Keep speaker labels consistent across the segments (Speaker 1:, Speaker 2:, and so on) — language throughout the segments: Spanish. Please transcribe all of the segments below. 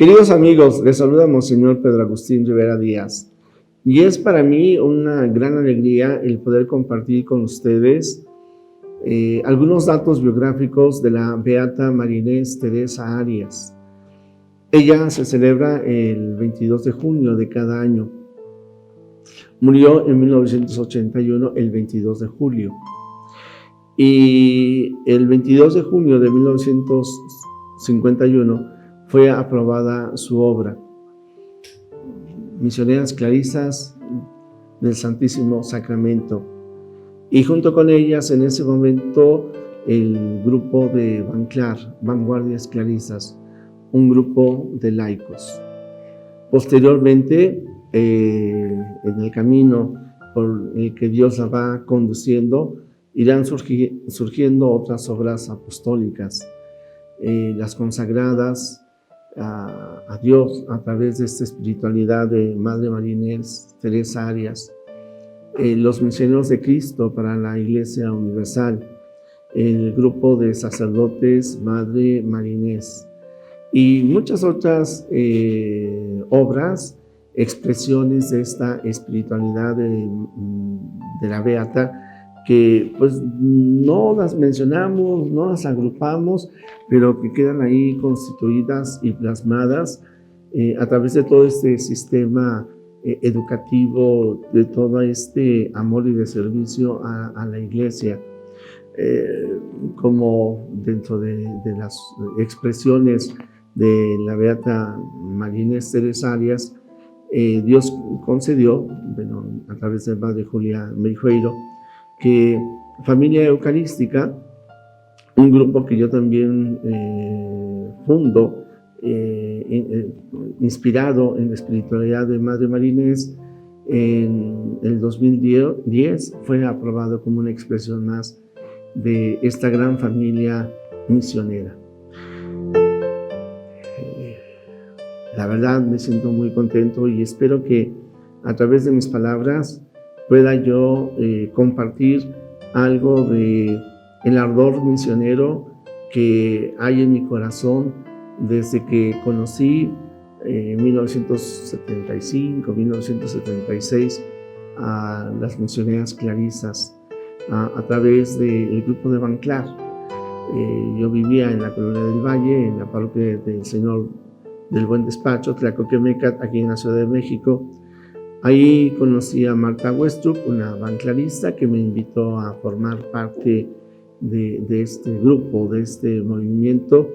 Speaker 1: Queridos amigos, les saluda Monseñor Pedro Agustín Rivera Díaz y es para mí una gran alegría el poder compartir con ustedes algunos datos biográficos de la beata María Inés Teresa Arias. Ella se celebra el 22 de junio de cada año. Murió en 1981 el 22 de julio. Y el 22 de junio de 1951 fue aprobada su obra, Misioneras Clarisas del Santísimo Sacramento. Y junto con ellas, en ese momento, el grupo de Banclar, Vanguardias Clarisas, un grupo de laicos. Posteriormente, en el camino por el que Dios la va conduciendo, irán surgiendo otras obras apostólicas, las consagradas a Dios a través de esta espiritualidad de Madre María Inés Teresa Arias, los misioneros de Cristo para la Iglesia Universal, el grupo de sacerdotes Madre María Inés y muchas otras obras, expresiones de esta espiritualidad de la Beata, que pues no las mencionamos, no las agrupamos, pero que quedan ahí constituidas y plasmadas a través de todo este sistema educativo, de todo este amor y de servicio a la Iglesia, como dentro de las expresiones de la Beata María Inés Teresa Arias, Dios concedió, bueno, a través de Madre Julia Meijueiro, que Familia Eucarística, un grupo que yo también fundo, inspirado en la espiritualidad de Madre María Inés, en el 2010 fue aprobado como una expresión más de esta gran familia misionera. La verdad me siento muy contento y espero que a través de mis palabras pueda yo compartir algo de el ardor misionero que hay en mi corazón desde que conocí en 1975, 1976 a las misioneras clarisas a través del grupo de Banclar. Yo vivía en la Colonia del Valle, en la parroquia del Señor del Buen Despacho, Tlacoquemecat, aquí en la Ciudad de México. Ahí conocí a Marta Westrup, una banclarista que me invitó a formar parte de este grupo, de este movimiento,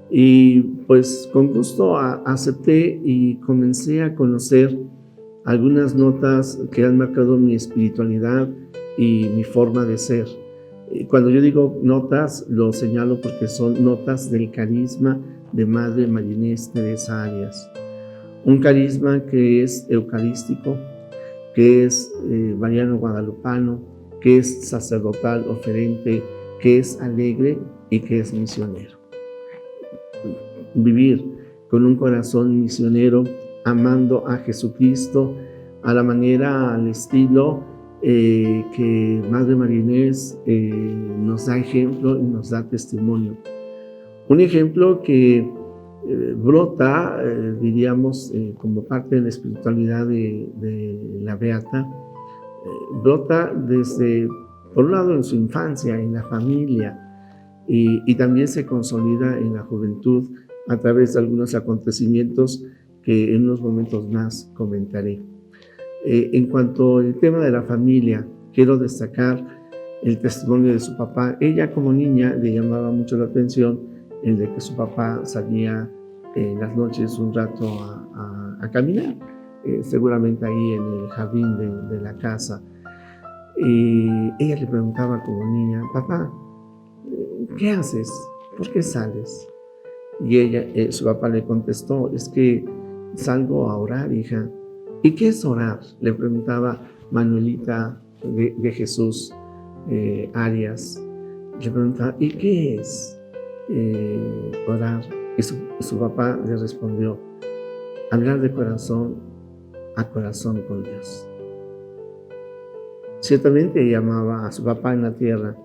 Speaker 1: y pues con gusto acepté y comencé a conocer algunas notas que han marcado mi espiritualidad y mi forma de ser. Cuando yo digo notas, lo señalo porque son notas del carisma de Madre María Inés Teresa Arias. Un carisma que es eucarístico, que es mariano guadalupano, que es sacerdotal oferente, que es alegre y que es misionero. Vivir con un corazón misionero, amando a Jesucristo a la manera, al estilo que Madre María Inés nos da ejemplo y nos da testimonio. Un ejemplo que brota, diríamos, como parte de la espiritualidad de la Beata, brota desde, por un lado, en su infancia, en la familia, y también se consolida en la juventud a través de algunos acontecimientos que en unos momentos más comentaré. En cuanto al tema de la familia, quiero destacar el testimonio de su papá. Ella como niña le llamaba mucho la atención el de que su papá salía en las noches un rato a caminar, seguramente ahí en el jardín de la casa. Y ella le preguntaba como niña: papá, ¿qué haces? ¿Por qué sales? Y su papá le contestó: es que salgo a orar, hija. ¿Y qué es orar?, le preguntaba Manuelita de Jesús Arias. Le preguntaba: ¿y qué es orar? Y su papá le respondió: hablar de corazón a corazón con Dios. Ciertamente ella amaba a su papá en la tierra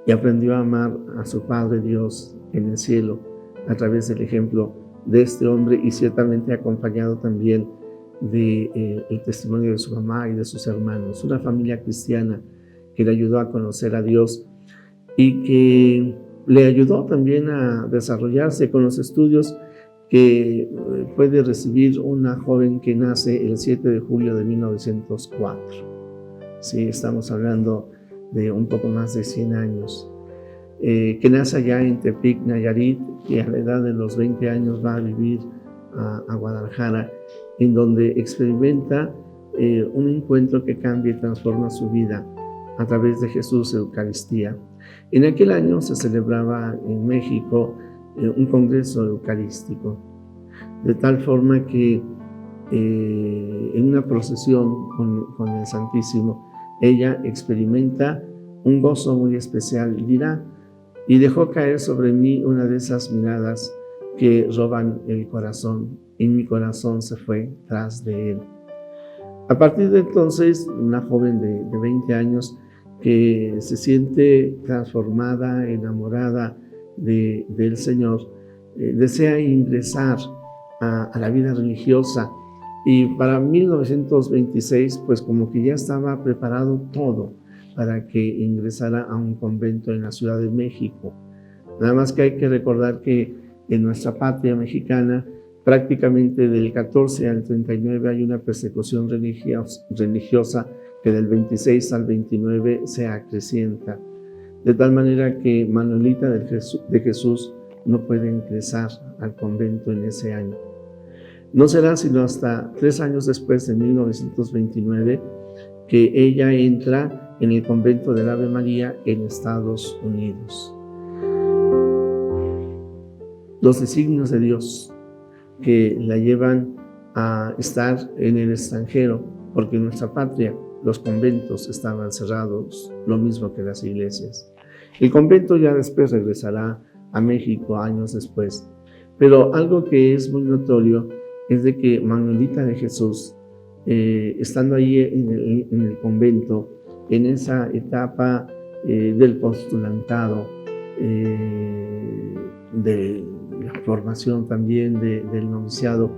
Speaker 1: y aprendió a amar a su Padre Dios en el cielo a través del ejemplo de este hombre y ciertamente acompañado también de, el testimonio de su mamá y de sus hermanos. Una familia cristiana que le ayudó a conocer a Dios y que le ayudó también a desarrollarse con los estudios que puede recibir una joven que nace el 7 de julio de 1904. Sí, estamos hablando de un poco más de 100 años. Que nace allá en Tepic, Nayarit, y a la edad de los 20 años va a vivir a Guadalajara, en donde experimenta un encuentro que cambia y transforma su vida a través de Jesús Eucaristía. En aquel año se celebraba en México un congreso eucarístico, de tal forma que en una procesión con el Santísimo, ella experimenta un gozo muy especial y dirá: y dejó caer sobre mí una de esas miradas que roban el corazón, y mi corazón se fue tras de él. A partir de entonces, una joven de 20 años que se siente transformada, enamorada del Señor, desea ingresar a la vida religiosa, y para 1926 pues como que ya estaba preparado todo para que ingresara a un convento en la Ciudad de México. Nada más que hay que recordar que en nuestra patria mexicana prácticamente del 14 al 39 hay una persecución religiosa que del 26 al 29 se acrecienta, de tal manera que Manuelita de Jesús no puede ingresar al convento en ese año. No será sino hasta 3 años después, de 1929, que ella entra en el convento del Ave María en Estados Unidos. Los designios de Dios que la llevan a estar en el extranjero, porque en nuestra patria los conventos estaban cerrados, lo mismo que las iglesias. El convento ya después regresará a México años después, pero algo que es muy notorio es de que Manuelita de Jesús, estando ahí en el convento, en esa etapa del postulantado, de la formación también del noviciado,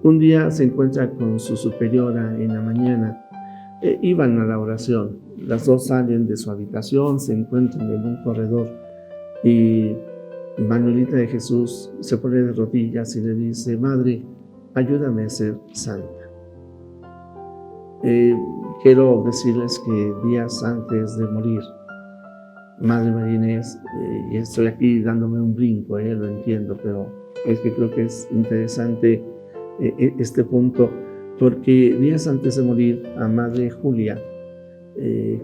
Speaker 1: un día se encuentra con su superiora en la mañana. Iban a la oración, las dos salen de su habitación, se encuentran en un corredor y Manuelita de Jesús se pone de rodillas y le dice: Madre, ayúdame a ser santa. Quiero decirles que días antes de morir, Madre María Inés, y estoy aquí dándome un brinco, lo entiendo, pero es que creo que es interesante este punto, porque días antes de morir, a Madre Julia,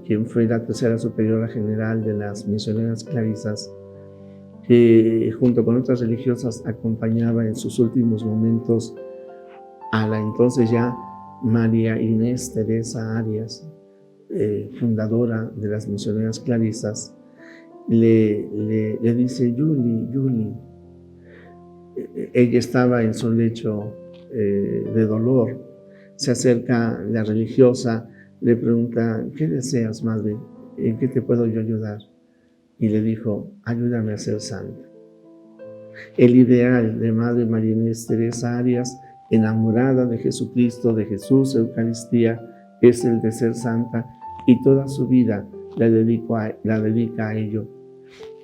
Speaker 1: quien fue la tercera superiora general de las misioneras clarisas, que junto con otras religiosas acompañaba en sus últimos momentos a la entonces ya María Inés Teresa Arias, fundadora de las misioneras clarisas, le dice: Yuli. Ella estaba en su lecho de dolor. Se acerca la religiosa, le pregunta: ¿qué deseas, madre? ¿En qué te puedo yo ayudar? Y le dijo: ayúdame a ser santa. El ideal de Madre María Inés Teresa Arias, enamorada de Jesucristo, de Jesús Eucaristía, es el de ser santa, y toda su vida la dedica a ello.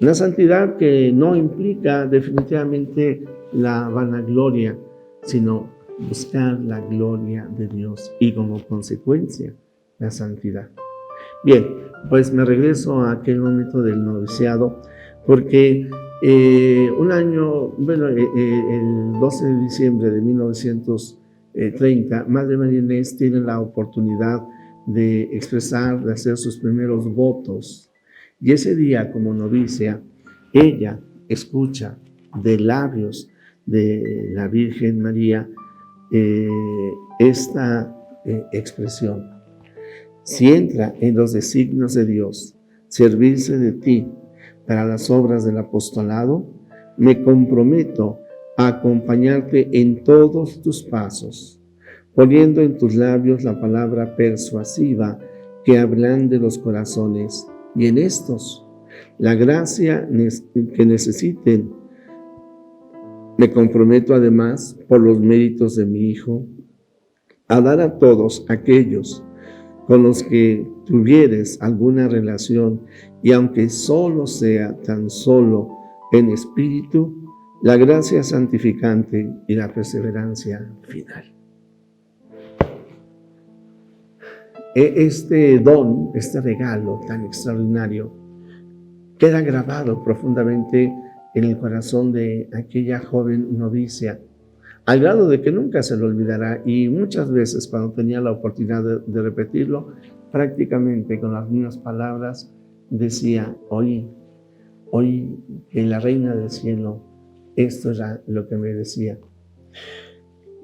Speaker 1: Una santidad que no implica definitivamente la vanagloria, sino buscar la gloria de Dios y como consecuencia la santidad. Bien, pues me regreso a aquel momento del noviciado, porque un año, el 12 de diciembre de 1930, Madre María Inés tiene la oportunidad de expresar, de hacer sus primeros votos. Y ese día, como novicia, ella escucha de labios de la Virgen María esta expresión: si entra en los designios de Dios servirse de ti para las obras del apostolado, me comprometo a acompañarte en todos tus pasos, poniendo en tus labios la palabra persuasiva que ablande los corazones, y en estos la gracia que necesiten Me comprometo además, por los méritos de mi Hijo, a dar a todos aquellos con los que tuvieres alguna relación, y aunque solo sea tan solo en espíritu, la gracia santificante y la perseverancia final. Este don, este regalo tan extraordinario, queda grabado profundamente en el corazón de aquella joven novicia, al grado de que nunca se lo olvidará, y muchas veces cuando tenía la oportunidad de repetirlo, prácticamente con las mismas palabras decía: hoy que la reina del cielo, esto era lo que me decía.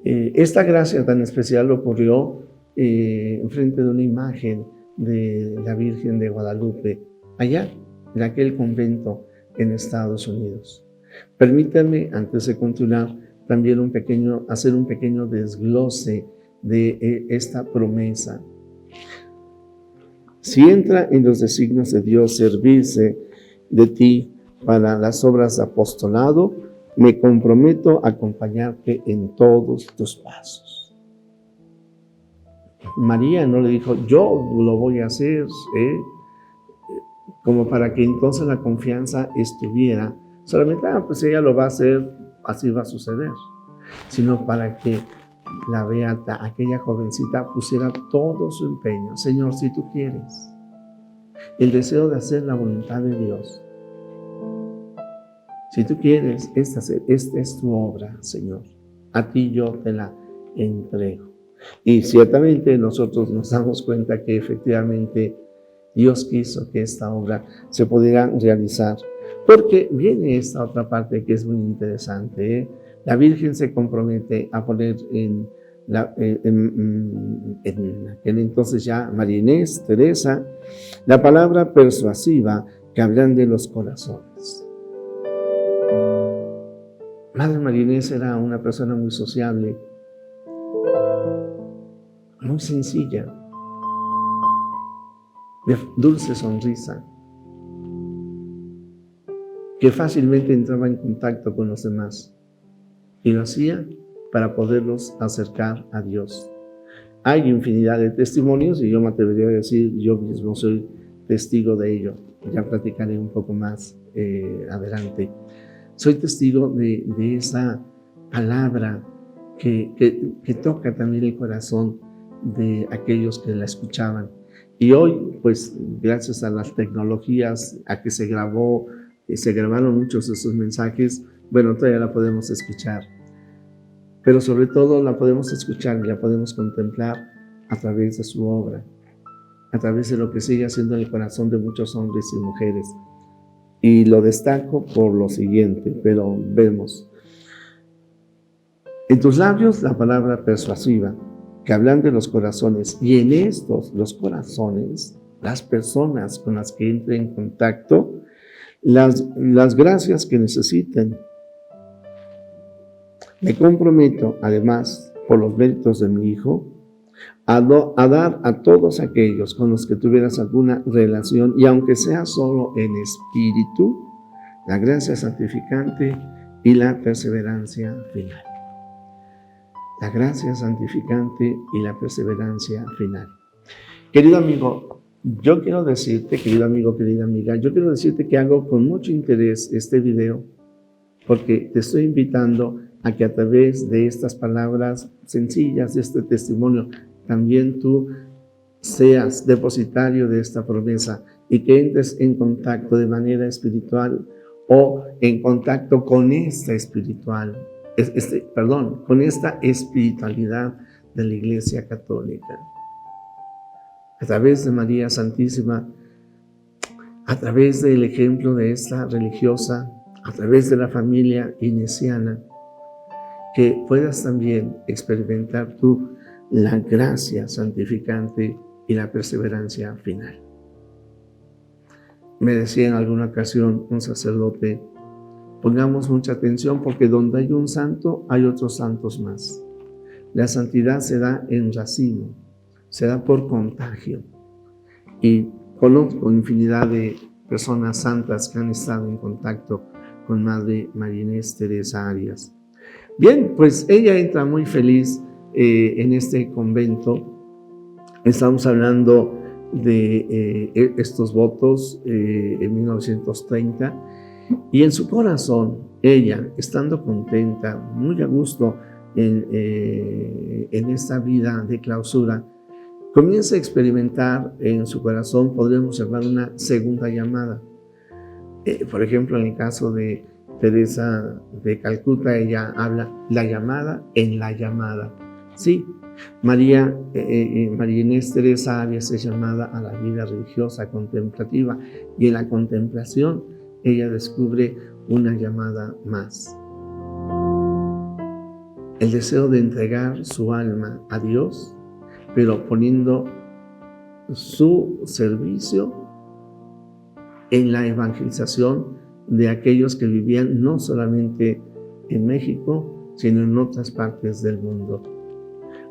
Speaker 1: Esta gracia tan especial ocurrió enfrente de una imagen de la Virgen de Guadalupe, allá en aquel convento en Estados Unidos. Permítanme, antes de continuar, también hacer un pequeño desglose de esta promesa. Si entra en los designios de Dios servirse de ti para las obras de apostolado, me comprometo a acompañarte en todos tus pasos. María no le dijo: yo lo voy a hacer, como para que entonces la confianza estuviera solamente, pues ella lo va a hacer, así va a suceder, sino para que la beata, aquella jovencita, pusiera todo su empeño. Señor, si tú quieres, el deseo de hacer la voluntad de Dios, si tú quieres, esta es tu obra, Señor, a ti yo te la entrego. Y ciertamente nosotros nos damos cuenta que efectivamente Dios quiso que esta obra se pudiera realizar, porque viene esta otra parte que es muy interesante, ¿eh? La Virgen se compromete a poner en aquel entonces ya María Inés, Teresa, la palabra persuasiva que ablande los corazones. Madre María Inés era una persona muy sociable, muy sencilla, de dulce sonrisa, que fácilmente entraba en contacto con los demás, y lo hacía para poderlos acercar a Dios. Hay infinidad de testimonios, y yo me atrevería a decir, yo mismo soy testigo de ello. Ya platicaré un poco más adelante. Soy testigo de esa palabra que toca también el corazón de aquellos que la escuchaban. Y hoy, pues, gracias a las tecnologías, a que se grabaron muchos de esos mensajes, bueno, todavía la podemos escuchar. Pero sobre todo la podemos escuchar y la podemos contemplar a través de su obra, a través de lo que sigue haciendo en el corazón de muchos hombres y mujeres. Y lo destaco por lo siguiente, pero vemos. En tus labios la palabra persuasiva, que ablande los corazones, y en estos, los corazones, las personas con las que entre en contacto, las gracias que necesiten. Me comprometo, además, por los méritos de mi Hijo, a dar a todos aquellos con los que tuvieras alguna relación, y aunque sea solo en espíritu, la gracia santificante y la perseverancia final. La gracia santificante y la perseverancia final. Querido amigo, yo quiero decirte, querido amigo, querida amiga, yo quiero decirte que hago con mucho interés este video, porque te estoy invitando a que a través de estas palabras sencillas, de este testimonio, también tú seas depositario de esta promesa y que entres en contacto de manera espiritual o en contacto con esta con esta espiritualidad de la Iglesia Católica. A través de María Santísima, a través del ejemplo de esta religiosa, a través de la familia inesiana, que puedas también experimentar tú la gracia santificante y la perseverancia final. Me decía en alguna ocasión un sacerdote: pongamos mucha atención, porque donde hay un santo, hay otros santos más. La santidad se da en racimo, se da por contagio. Y conozco infinidad de personas santas que han estado en contacto con Madre María Inés Teresa Arias. Bien, pues ella entra muy feliz en este convento. Estamos hablando de estos votos en 1930, y en su corazón, ella, estando contenta, muy a gusto en esta vida de clausura, comienza a experimentar en su corazón, podríamos llamar una segunda llamada. Por ejemplo, en el caso de Teresa de Calcuta, ella habla la llamada en la llamada. Sí, María Inés Teresa había sido llamada a la vida religiosa contemplativa, y en la contemplación ella descubre una llamada más. El deseo de entregar su alma a Dios, pero poniendo su servicio en la evangelización de aquellos que vivían no solamente en México, sino en otras partes del mundo.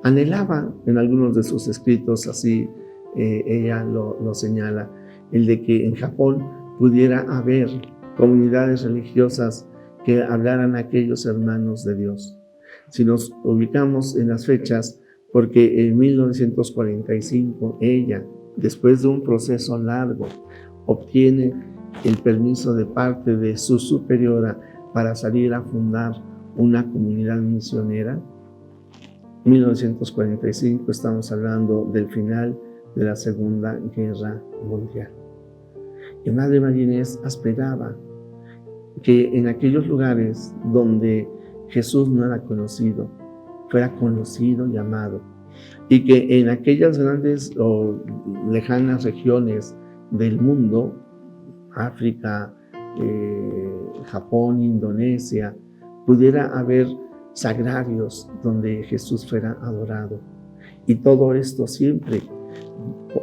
Speaker 1: Anhelaba en algunos de sus escritos, así ella lo señala, el de que en Japón pudiera haber comunidades religiosas que hablaran a aquellos hermanos de Dios. Si nos ubicamos en las fechas, porque en 1945 ella, después de un proceso largo, obtiene el permiso de parte de su superiora para salir a fundar una comunidad misionera. 1945, estamos hablando del final de la Segunda Guerra Mundial. Y Madre María Inés aspiraba que en aquellos lugares donde Jesús no era conocido, fuera conocido y amado, y que en aquellas grandes o lejanas regiones del mundo, África, Japón, Indonesia, pudiera haber sagrarios donde Jesús fuera adorado. Y todo esto siempre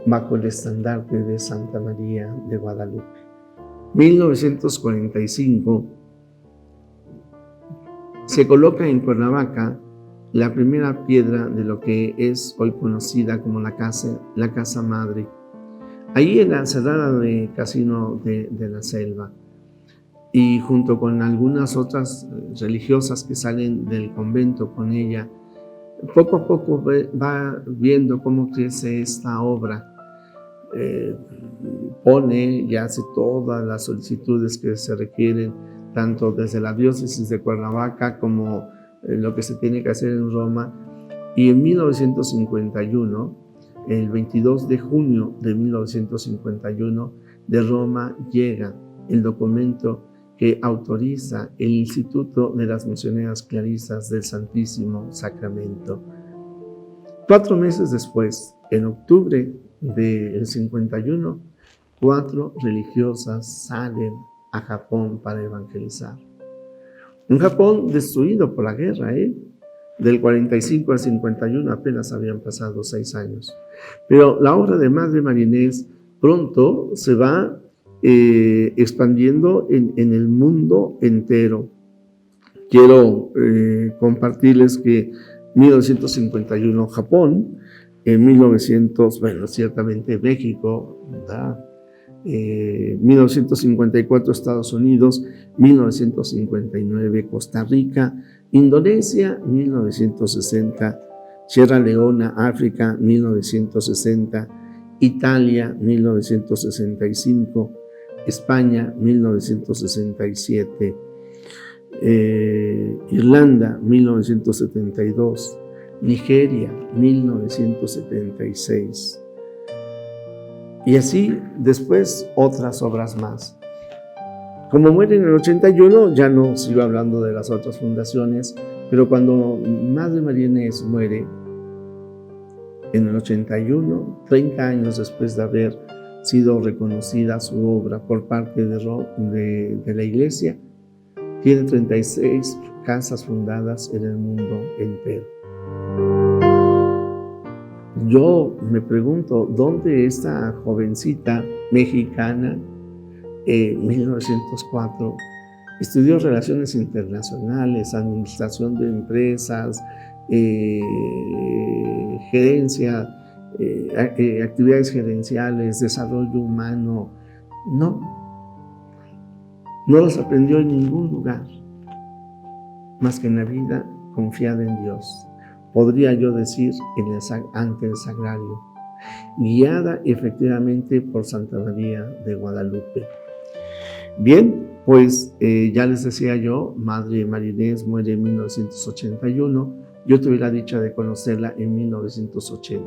Speaker 1: bajo el estandarte de Santa María de Guadalupe. 1945 se coloca en Cuernavaca la primera piedra de lo que es hoy conocida como la casa madre, ahí en la cerrada de Casino de la Selva, y junto con algunas otras religiosas que salen del convento con ella, poco a poco va viendo cómo crece esta obra. Pone y hace todas las solicitudes que se requieren, tanto desde la diócesis de Cuernavaca como lo que se tiene que hacer en Roma. Y en 1951, el 22 de junio de 1951, de Roma llega el documento que autoriza el Instituto de las Misioneras Clarisas del Santísimo Sacramento. 4 meses después, en octubre del 51, 4 religiosas salen a Japón para evangelizar. Un Japón destruido por la guerra, Del 45 al 51 apenas habían pasado 6 años. Pero la obra de Madre María Inés pronto se va expandiendo en el mundo entero. Quiero compartirles que 1951 Japón, en 1900, ciertamente México, ¿verdad? 1954 Estados Unidos, 1959 Costa Rica, Indonesia, 1960 Sierra Leona, África, 1960 Italia, 1965 España, 1967 Irlanda, 1972 Nigeria, 1976. Y así después otras obras más. Como muere en el 81, ya no sigo hablando de las otras fundaciones, pero cuando Madre María Inés muere en el 81, 30 años después de haber sido reconocida su obra por parte de la Iglesia, tiene 36 casas fundadas en el mundo entero. Yo me pregunto, ¿dónde esta jovencita mexicana en 1904 estudió Relaciones Internacionales, Administración de Empresas, gerencia, actividades gerenciales, desarrollo humano? No las aprendió en ningún lugar. más que en la vida, confiada en Dios. Podría yo decir ante el sagrario, guiada efectivamente por Santa María de Guadalupe. Bien, pues ya les decía yo, Madre María Inés muere en 1981. Yo tuve la dicha de conocerla en 1980.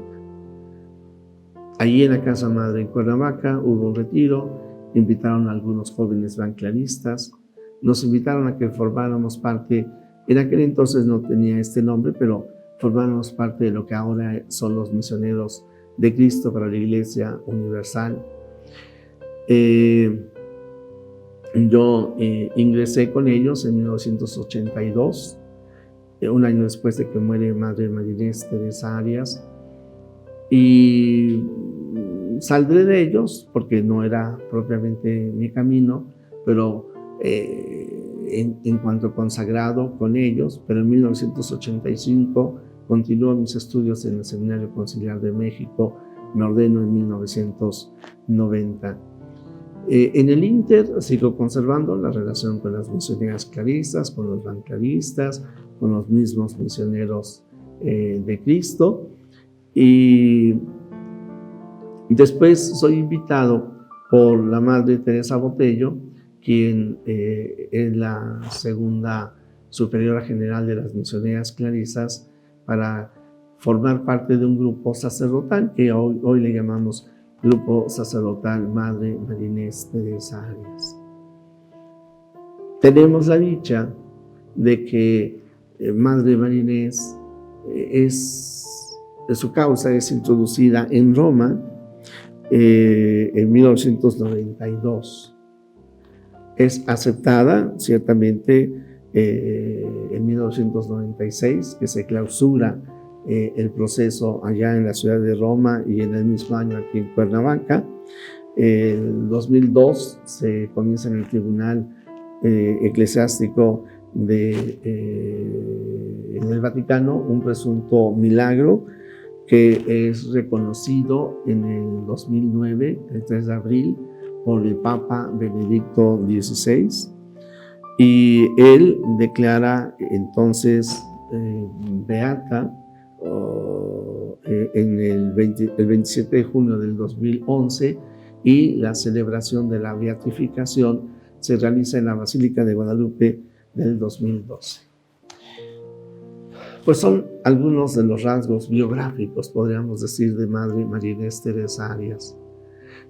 Speaker 1: Allí en la Casa Madre en Cuernavaca hubo un retiro, invitaron a algunos jóvenes banclaristas, nos invitaron a que formáramos parte, en aquel entonces no tenía este nombre, pero formáramos parte de lo que ahora son los misioneros de Cristo para la Iglesia Universal. Yo ingresé con ellos en 1982, un año después de que muere Madre María Inés Teresa Arias, y saldré de ellos porque no era propiamente mi camino, pero en cuanto consagrado con ellos, pero en 1985 continuó mis estudios en el Seminario Conciliar de México, me ordeno en 1990. En el Inter sigo conservando la relación con las misioneras claristas, con los banclaristas, con los mismos misioneros de Cristo, y después soy invitado por la Madre Teresa Botello, quien es la segunda superiora general de las misioneras clarisas, para formar parte de un grupo sacerdotal que hoy le llamamos Grupo Sacerdotal Madre María Inés Teresa Arias. Tenemos la dicha de que Madre María Inés su causa es introducida en Roma en 1992. Es aceptada ciertamente en 1996, que se clausura el proceso allá en la ciudad de Roma, y en el mismo año aquí en Cuernavaca. En 2002 se comienza en el Tribunal Eclesiástico en el Vaticano un presunto milagro que es reconocido en el 2009, el 3 de abril, por el Papa Benedicto XVI, y él declara entonces beata en el 27 de junio del 2011, y la celebración de la beatificación se realiza en la Basílica de Guadalupe del 2012. Pues son algunos de los rasgos biográficos, podríamos decir, de Madre María Inés Teresa Arias.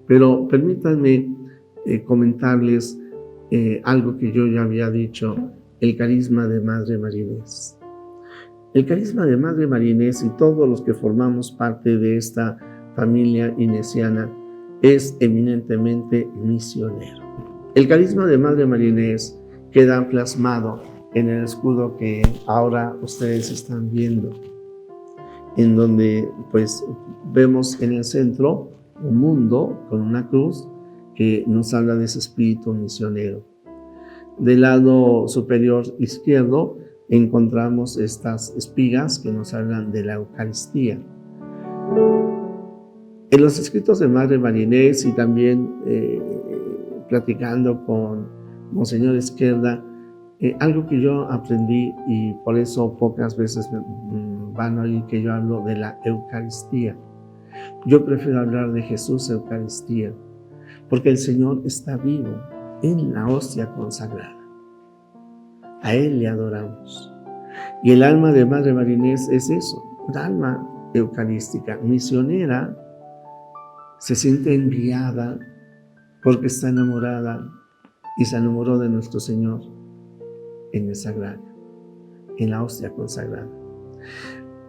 Speaker 1: Pero permítanme comentarles algo que yo ya había dicho, el carisma de Madre María Inés. El carisma de Madre María Inés y todos los que formamos parte de esta familia inesiana es eminentemente misionero. El carisma de Madre María Inés queda plasmado en el escudo que ahora ustedes están viendo, en donde pues vemos en el centro un mundo con una cruz que nos habla de ese espíritu misionero. Del lado superior izquierdo encontramos estas espigas que nos hablan de la Eucaristía. En los escritos de Madre María Inés, y también platicando con Monseñor Izquierda, algo que yo aprendí, y por eso pocas veces van a oír que yo hablo de la Eucaristía. Yo prefiero hablar de Jesús Eucaristía, porque el Señor está vivo en la hostia consagrada. A Él le adoramos. Y el alma de Madre María Inés es eso, un alma eucarística, misionera. Se siente enviada porque está enamorada y se enamoró de nuestro Señor en el sagrario, en la hostia consagrada.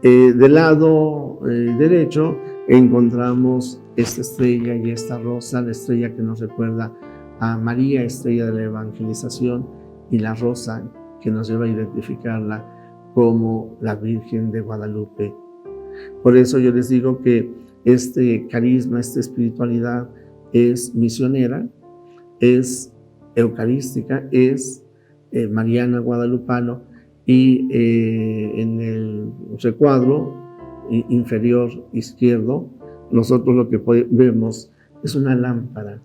Speaker 1: Del lado derecho encontramos esta estrella y esta rosa, la estrella que nos recuerda a María, estrella de la evangelización, y la rosa que nos lleva a identificarla como la Virgen de Guadalupe. Por eso yo les digo que este carisma, esta espiritualidad es misionera, es eucarística, es mariana guadalupano, y en el recuadro inferior izquierdo nosotros lo que vemos es una lámpara.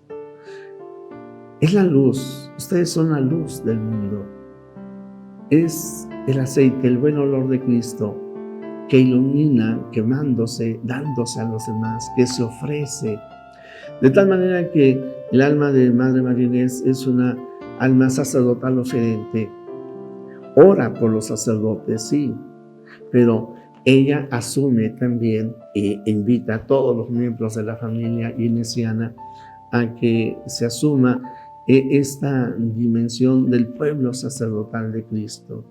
Speaker 1: Es la luz, ustedes son la luz del mundo. Es el aceite, el buen olor de Cristo, que ilumina, quemándose, dándose a los demás, que se ofrece. De tal manera que el alma de Madre María Inés es una alma sacerdotal oferente. Ora por los sacerdotes, sí, pero ella asume también e invita a todos los miembros de la familia inesiana a que se asuma esta dimensión del pueblo sacerdotal de Cristo.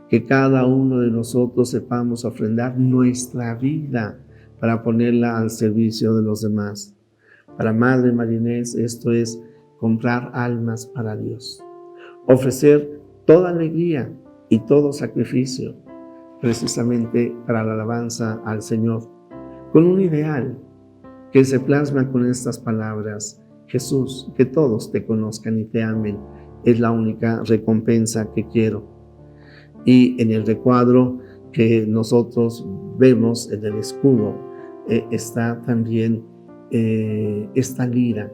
Speaker 1: Que cada uno de nosotros sepamos ofrendar nuestra vida para ponerla al servicio de los demás. Para Madre María Inés esto es comprar almas para Dios. Ofrecer toda alegría y todo sacrificio precisamente para la alabanza al Señor, con un ideal que se plasma con estas palabras: Jesús, que todos te conozcan y te amen, es la única recompensa que quiero. Y en el recuadro que nosotros vemos en el escudo está también esta lira.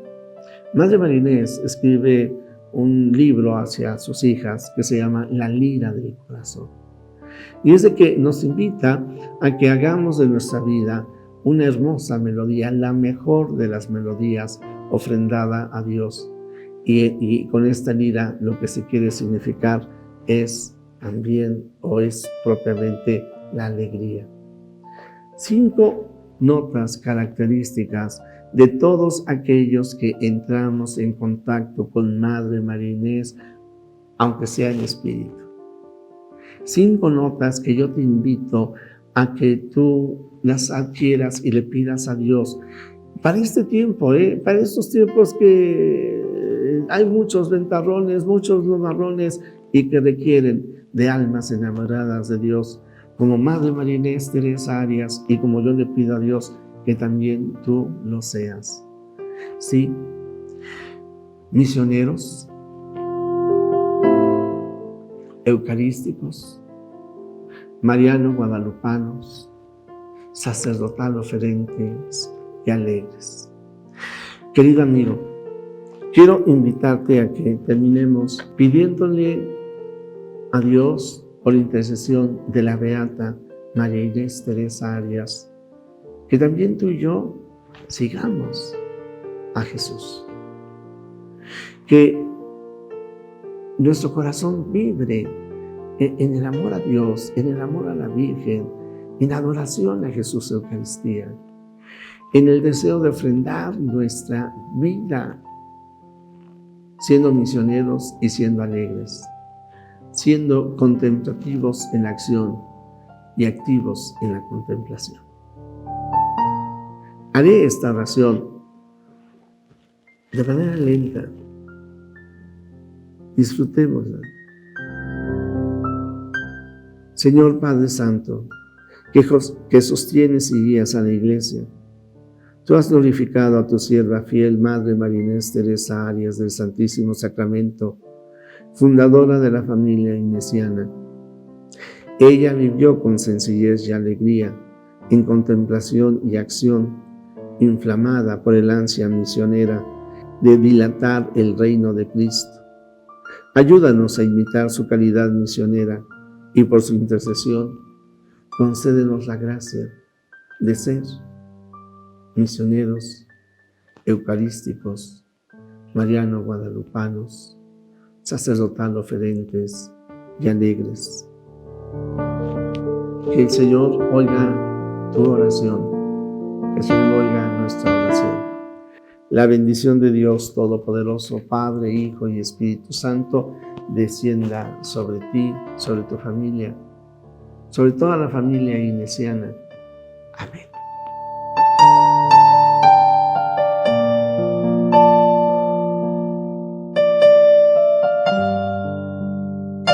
Speaker 1: Madre María Inés escribe un libro hacia sus hijas que se llama La Lira del Corazón. Y es de que nos invita a que hagamos de nuestra vida una hermosa melodía, la mejor de las melodías ofrendada a Dios. Y con esta lira lo que se quiere significar es también, o es propiamente, la alegría. 5 notas características de todos aquellos que entramos en contacto con Madre María Inés, aunque sea en espíritu. 5 notas que yo te invito a que tú las adquieras y le pidas a Dios para este tiempo, para estos tiempos que hay muchos ventarrones, muchos nubarrones y que requieren de almas enamoradas de Dios, como Madre María Inés Teresa Arias, y como yo le pido a Dios que también tú lo seas. Sí, misioneros, eucarísticos, marianos guadalupanos, sacerdotal oferentes y alegres. Querido amigo, quiero invitarte a que terminemos pidiéndole a Dios, por intercesión de la beata María Inés Teresa Arias, que también tú y yo sigamos a Jesús. Que nuestro corazón vibre en el amor a Dios, en el amor a la Virgen, en adoración a Jesús Eucaristía, en el deseo de ofrendar nuestra vida, siendo misioneros y siendo alegres, siendo contemplativos en la acción y activos en la contemplación. Haré esta oración de manera lenta. Disfrutémosla. Señor Padre Santo, que sostienes y guías a la Iglesia, tú has glorificado a tu sierva fiel, Madre María Inés Teresa Arias del Santísimo Sacramento, fundadora de la familia inesiana. Ella vivió con sencillez y alegría, en contemplación y acción, inflamada por el ansia misionera de dilatar el reino de Cristo. Ayúdanos a imitar su calidad misionera y por su intercesión, concédenos la gracia de ser misioneros eucarísticos, marianos guadalupanos, sacerdotal oferentes y alegres. Que el Señor oiga tu oración, que el Señor oiga nuestra oración. La bendición de Dios Todopoderoso, Padre, Hijo y Espíritu Santo, descienda sobre ti, sobre tu familia, sobre toda la familia inesiana. Amén.